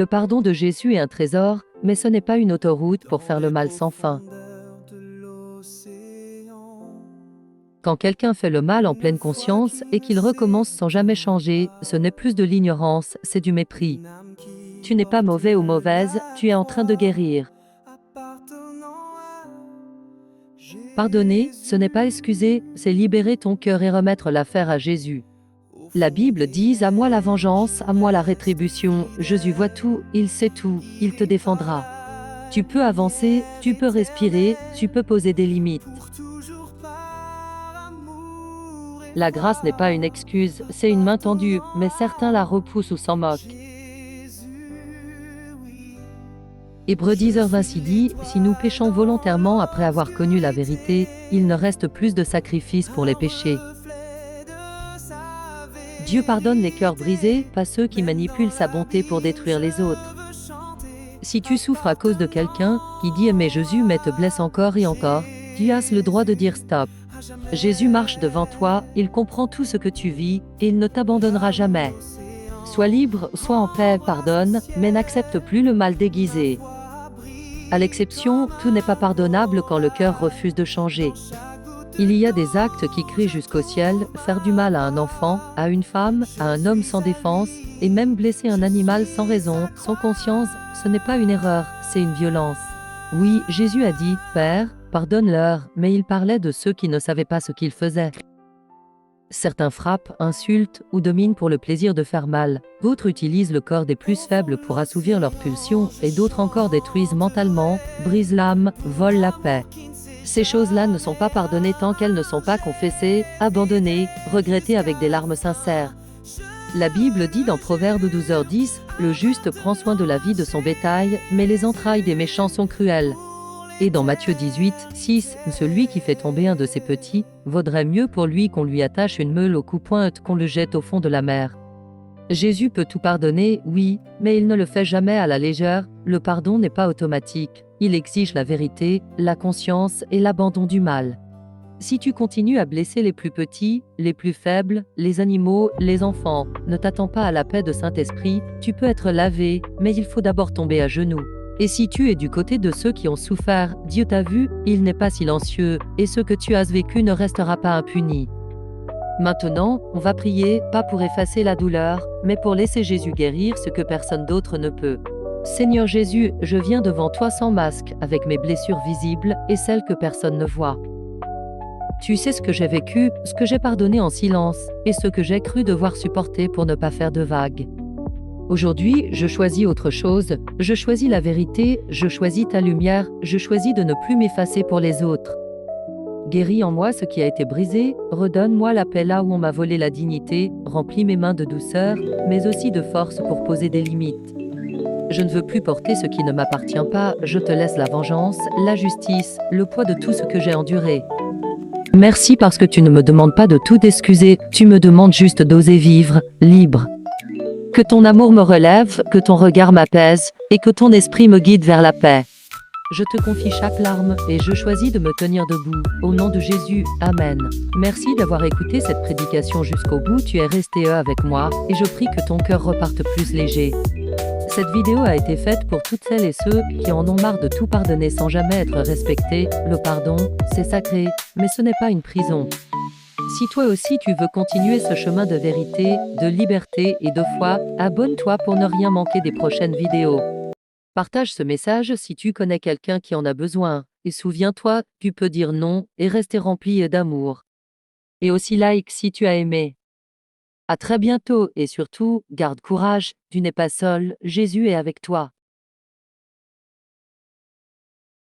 Le pardon de Jésus est un trésor, mais ce n'est pas une autoroute pour faire le mal sans fin. Quand quelqu'un fait le mal en pleine conscience et qu'il recommence sans jamais changer, ce n'est plus de l'ignorance, c'est du mépris. Tu n'es pas mauvais ou mauvaise, tu es en train de guérir. Pardonner, ce n'est pas excuser, c'est libérer ton cœur et remettre l'affaire à Jésus. La Bible dit « À moi la vengeance, à moi la rétribution ». Jésus voit tout, il sait tout, il te défendra. Tu peux avancer, tu peux respirer, tu peux poser des limites. La grâce n'est pas une excuse, c'est une main tendue, mais certains la repoussent ou s'en moquent. Hébreux 10h26 dit « Si nous péchons volontairement après avoir connu la vérité, il ne reste plus de sacrifice pour les péchés. » Dieu pardonne les cœurs brisés, pas ceux qui manipulent sa bonté pour détruire les autres. Si tu souffres à cause de quelqu'un qui dit aimer Jésus mais te blesse encore et encore, tu as le droit de dire stop. Jésus marche devant toi, il comprend tout ce que tu vis, et il ne t'abandonnera jamais. Sois libre, sois en paix, pardonne, mais n'accepte plus le mal déguisé. À l'exception, tout n'est pas pardonnable quand le cœur refuse de changer. Il y a des actes qui crient jusqu'au ciel, faire du mal à un enfant, à une femme, à un homme sans défense, et même blesser un animal sans raison, sans conscience, ce n'est pas une erreur, c'est une violence. Oui, Jésus a dit « Père, pardonne-leur », mais il parlait de ceux qui ne savaient pas ce qu'ils faisaient. Certains frappent, insultent ou dominent pour le plaisir de faire mal, d'autres utilisent le corps des plus faibles pour assouvir leurs pulsions, et d'autres encore détruisent mentalement, brisent l'âme, volent la paix. Ces choses-là ne sont pas pardonnées tant qu'elles ne sont pas confessées, abandonnées, regrettées avec des larmes sincères. La Bible dit dans Proverbe 12h10, « Le juste prend soin de la vie de son bétail, mais les entrailles des méchants sont cruelles. » Et dans Matthieu 18:6, « Celui qui fait tomber un de ses petits, vaudrait mieux pour lui qu'on lui attache une meule au cou-pointe qu'on le jette au fond de la mer. » Jésus peut tout pardonner, oui, mais il ne le fait jamais à la légère, le pardon n'est pas automatique, il exige la vérité, la conscience et l'abandon du mal. Si tu continues à blesser les plus petits, les plus faibles, les animaux, les enfants, ne t'attends pas à la paix de Saint-Esprit, tu peux être lavé, mais il faut d'abord tomber à genoux. Et si tu es du côté de ceux qui ont souffert, Dieu t'a vu, il n'est pas silencieux, et ce que tu as vécu ne restera pas impuni. Maintenant, on va prier, pas pour effacer la douleur, mais pour laisser Jésus guérir ce que personne d'autre ne peut. Seigneur Jésus, je viens devant toi sans masque, avec mes blessures visibles et celles que personne ne voit. Tu sais ce que j'ai vécu, ce que j'ai pardonné en silence, et ce que j'ai cru devoir supporter pour ne pas faire de vagues. Aujourd'hui, je choisis autre chose, je choisis la vérité, je choisis ta lumière, je choisis de ne plus m'effacer pour les autres. Guéris en moi ce qui a été brisé, redonne-moi la paix là où on m'a volé la dignité, remplis mes mains de douceur, mais aussi de force pour poser des limites. Je ne veux plus porter ce qui ne m'appartient pas, je te laisse la vengeance, la justice, le poids de tout ce que j'ai enduré. Merci parce que tu ne me demandes pas de tout excuser, tu me demandes juste d'oser vivre, libre. Que ton amour me relève, que ton regard m'apaise, et que ton esprit me guide vers la paix. Je te confie chaque larme, et je choisis de me tenir debout. Au nom de Jésus, Amen. Merci d'avoir écouté cette prédication jusqu'au bout, tu es resté avec moi, et je prie que ton cœur reparte plus léger. Cette vidéo a été faite pour toutes celles et ceux qui en ont marre de tout pardonner sans jamais être respectés. Le pardon, c'est sacré, mais ce n'est pas une prison. Si toi aussi tu veux continuer ce chemin de vérité, de liberté et de foi, abonne-toi pour ne rien manquer des prochaines vidéos. Partage ce message si tu connais quelqu'un qui en a besoin, et souviens-toi, tu peux dire non et rester rempli d'amour. Et aussi like si tu as aimé. À très bientôt et surtout, garde courage, tu n'es pas seul, Jésus est avec toi.